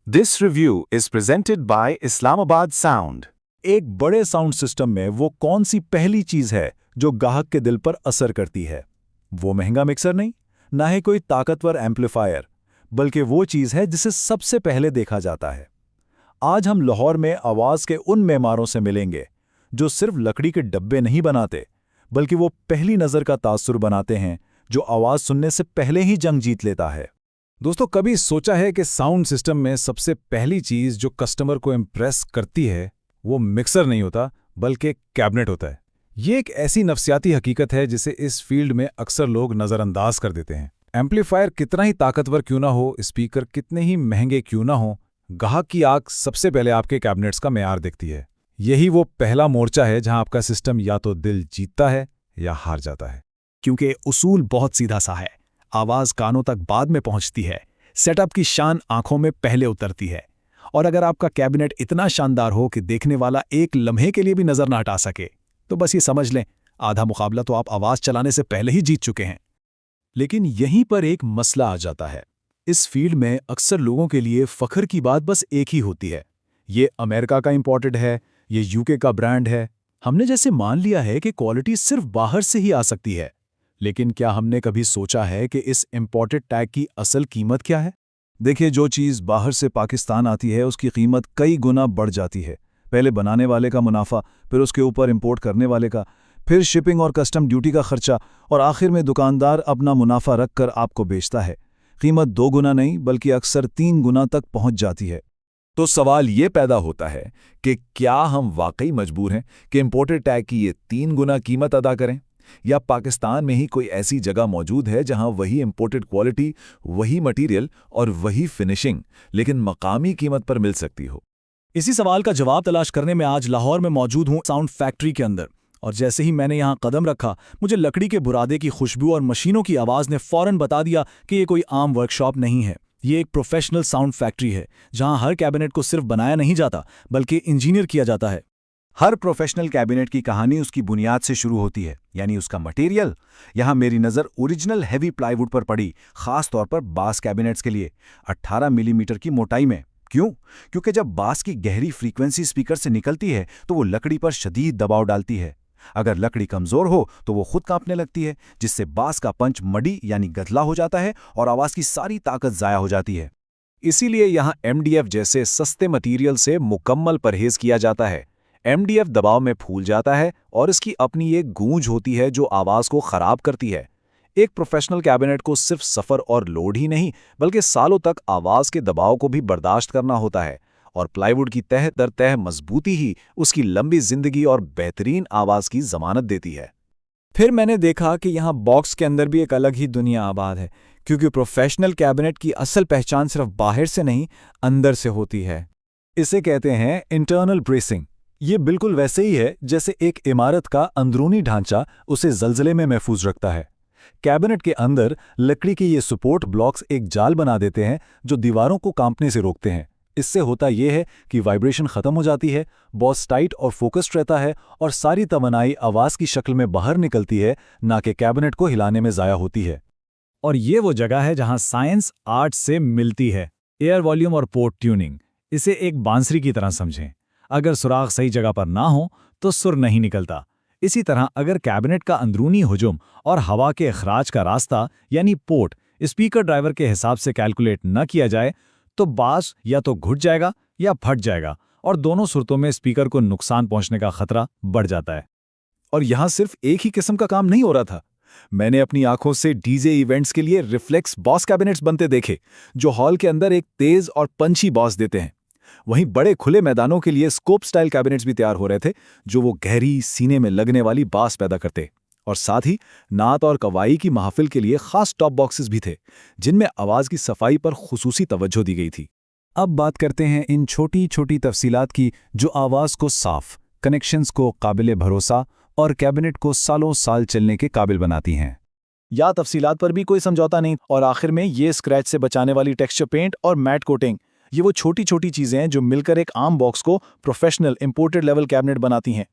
This review is presented by Islamabad Sound. एक बड़े sound system में वो कौन सी पहली चीज है जो ग्राहक के दिल पर असर करती है? वो महंगा मिक्सर नहीं, ना ही कोई ताकतवर एम्पलीफायर, बल्कि वो चीज है जिसे सबसे पहले देखा जाता है। आज हम लाहौर में आवाज के उन मेमारों से मिलेंगे जो सिर्फ लकड़ी के डब्बे नहीं बनाते, बल्कि वो पहली नजर का तासुर बनाते हैं जो आवाज सुनने से पहले ही जंग जीत लेता है। दोस्तों, कभी सोचा है कि साउंड सिस्टम में सबसे पहली चीज जो कस्टमर को इम्प्रेस करती है वो मिक्सर नहीं होता बल्कि कैबिनेट होता है। ये एक ऐसी नफसियाती हकीकत है जिसे इस फील्ड में अक्सर लोग नज़रअंदाज कर देते हैं। एम्पलीफायर कितना ही ताकतवर क्यों ना हो, स्पीकर कितने ही महंगे क्यों ना हो, ग्राहक की आंख सबसे पहले आपके कैबिनेट्स का मेयार देखती है। यही वो पहला मोर्चा है जहां आपका सिस्टम या तो दिल जीतता है या हार जाता है। क्योंकि उसूल बहुत सीधा सा है, आवाज कानों तक बाद में पहुंचती है, सेटअप की शान आंखों में पहले उतरती है। और अगर आपका कैबिनेट इतना शानदार हो कि देखने वाला एक लम्हे के लिए भी नजर ना हटा सके, तो बस ये समझ लें, आधा मुकाबला तो आप आवाज चलाने से पहले ही जीत चुके हैं। लेकिन यहीं पर एक मसला आ जाता है। इस फील्ड में अक्सर लोगों के लिए फख्र की बात बस एक ही होती है, ये अमेरिका का इंपोर्टेड है, ये यूके का ब्रांड है। हमने जैसे मान लिया है कि क्वालिटी सिर्फ बाहर से ही आ सकती है। लेकिन क्या हमने कभी सोचा है कि इस इंपोर्टेड टैग की असल कीमत क्या है? देखिए, जो चीज़ बाहर से पाकिस्तान आती है उसकी कीमत कई गुना बढ़ जाती है। पहले बनाने वाले का मुनाफा, फिर उसके ऊपर इंपोर्ट करने वाले का, फिर शिपिंग और कस्टम ड्यूटी का खर्चा, और आखिर में दुकानदार अपना मुनाफा रखकर आपको बेचता है। कीमत 2 गुना नहीं बल्कि अक्सर 3 गुना तक पहुंच जाती है। तो सवाल ये पैदा होता है कि क्या हम वाकई मजबूर हैं कि इंपोर्टेड टैग की ये 3 गुना कीमत अदा करें, या पाकिस्तान में ही कोई ऐसी जगह मौजूद है जहां वही इंपोर्टेड क्वालिटी, वही मटेरियल और वही फिनिशिंग लेकिन मकामी कीमत पर मिल सकती हो। इसी सवाल का जवाब तलाश करने में आज लाहौर में मौजूद हूं, साउंड फैक्ट्री के अंदर। और जैसे ही मैंने यहां कदम रखा, मुझे लकड़ी के बुरादे की खुशबू और मशीनों की आवाज ने फौरन बता दिया कि ये कोई आम वर्कशॉप नहीं है। ये एक प्रोफेशनल साउंड फैक्ट्री है जहां हर कैबिनेट को सिर्फ बनाया नहीं जाता बल्कि इंजीनियर किया जाता है। हर प्रोफेशनल कैबिनेट की कहानी उसकी बुनियाद से शुरू होती है, यानी उसका मटेरियल। यहाँ मेरी नज़र ओरिजिनल हैवी प्लाईवुड पर पड़ी, खास तौर पर बास कैबिनेट्स के लिए 18 मिलीमीटर की मोटाई में। क्यों? क्योंकि जब बास की गहरी फ्रीक्वेंसी स्पीकर से निकलती है तो वो लकड़ी पर शदीद दबाव डालती है। अगर लकड़ी कमज़ोर हो तो वो खुद कांपने लगती है, जिससे बास का पंच मडी यानी गदला हो जाता है और आवाज़ की सारी ताकत ज़ाया हो जाती है। इसीलिए यहाँ MDF जैसे सस्ते मटीरियल से मुकम्मल परहेज किया जाता है। MDF दबाव में फूल जाता है और इसकी अपनी एक गूंज होती है जो आवाज़ को ख़राब करती है। एक प्रोफेशनल कैबिनेट को सिर्फ सफ़र और लोड ही नहीं बल्कि सालों तक आवाज़ के दबाव को भी बर्दाश्त करना होता है, और प्लाईवुड की तह दर तह मजबूती ही उसकी लंबी जिंदगी और बेहतरीन आवाज़ की ज़मानत देती है। फिर मैंने देखा कि यहाँ बॉक्स के अंदर भी एक अलग ही दुनिया आबाद है, क्योंकि प्रोफेशनल कैबिनेट की असल पहचान सिर्फ बाहर से नहीं, अंदर से होती है। इसे कहते हैं इंटरनल ब्रेसिंग। ये बिल्कुल वैसे ही है जैसे एक इमारत का अंदरूनी ढांचा उसे जल्जले में महफूज रखता है। कैबिनेट के अंदर लकड़ी के ये सपोर्ट ब्लॉक्स एक जाल बना देते हैं जो दीवारों को कांपने से रोकते हैं। इससे होता यह है कि वाइब्रेशन खत्म हो जाती है, बॉस टाइट और फोकस्ड रहता है, और सारी तमन्नाई आवाज़ की शक्ल में बाहर निकलती है, ना कि कैबिनेट को हिलाने में ज़ाया होती है। और ये वो जगह है जहां साइंस आर्ट से मिलती है। एयर वॉल्यूम और पोर्ट ट्यूनिंग, इसे एक बांसुरी की तरह समझें। अगर सुराग सही जगह पर ना हो तो सुर नहीं निकलता। इसी तरह अगर कैबिनेट का अंदरूनी हुजूम और हवा के अखराज का रास्ता यानी पोर्ट स्पीकर ड्राइवर के हिसाब से कैलकुलेट न किया जाए तो बास या तो घुट जाएगा या फट जाएगा, और दोनों सूरतों में स्पीकर को नुकसान पहुंचने का खतरा बढ़ जाता है। और यहाँ सिर्फ एक ही किस्म का काम नहीं हो रहा था। मैंने अपनी आंखों से डीजे इवेंट्स के लिए रिफ्लेक्स बॉस कैबिनेट्स बनते देखे जो हॉल के अंदर एक तेज और पंची बॉस देते हैं। वहीं बड़े खुले मैदानों के लिए स्कोप स्टाइल कैबिनेट्स भी तैयार हो रहे थे जो वो गहरी सीने में लगने वाली बास पैदा करते, और साथ ही नात और कवाई की महफिल के लिए खास टॉप बॉक्सेस भी थे जिनमें आवाज़ की सफाई पर खुसूसी तवज्जो दी गई थी। अब बात करते हैं इन छोटी छोटी तफसीलात की जो आवाज़ को साफ, कनेक्शंस को काबिल भरोसा और कैबिनेट को सालों साल चलने के काबिल बनाती हैं। या तफसीलात पर भी कोई समझौता नहीं, और आखिर में ये स्क्रैच से बचाने वाली टेक्सचर पेंट और मैट कोटिंग, ये वो छोटी छोटी चीज़ें हैं जो मिलकर एक आम बॉक्स को प्रोफेशनल इंपोर्टेड लेवल कैबिनेट बनाती हैं।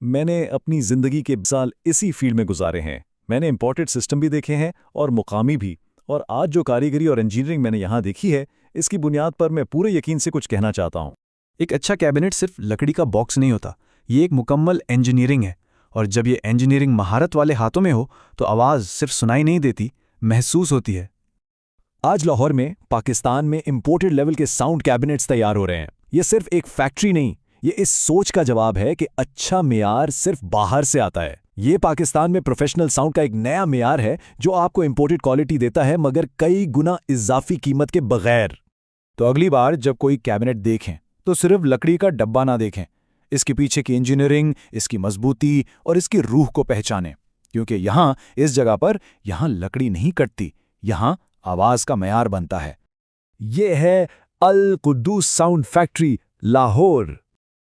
मैंने अपनी ज़िंदगी के साल इसी फील्ड में गुजारे हैं। मैंने इंपोर्टेड सिस्टम भी देखे हैं और मुकामी भी, और आज जो कारीगरी और इंजीनियरिंग मैंने यहाँ देखी है, इसकी बुनियाद पर मैं पूरे यकीन से कुछ कहना चाहता हूँ। एक अच्छा कैबिनेट सिर्फ लकड़ी का बॉक्स नहीं होता, ये एक मुकम्मल इंजीनियरिंग है। और जब ये इंजीनियरिंग महारत वाले हाथों में हो तो आवाज़ सिर्फ सुनाई नहीं देती, महसूस होती है। आज लाहौर में, पाकिस्तान में इंपोर्टेड लेवल के साउंड कैबिनेट्स तैयार हो रहे हैं। ये सिर्फ एक फैक्ट्री नहीं, ये इस सोच का जवाब है कि अच्छा मेयार सिर्फ बाहर से आता है। ये पाकिस्तान में प्रोफेशनल साउंड का एक नया मेयार है जो आपको इंपोर्टेड क्वालिटी देता है, मगर कई गुना इजाफी कीमत के बगैर। तो अगली बार जब कोई कैबिनेट देखें तो सिर्फ लकड़ी का डब्बा ना देखें, इसके पीछे की इंजीनियरिंग, इसकी मजबूती और इसकी रूह को पहचानें। क्योंकि यहाँ इस जगह पर यहाँ लकड़ी नहीं कटती, यहाँ आवाज का मयार बनता है। ये है अल कुद्दूस साउंड फैक्ट्री, लाहौर।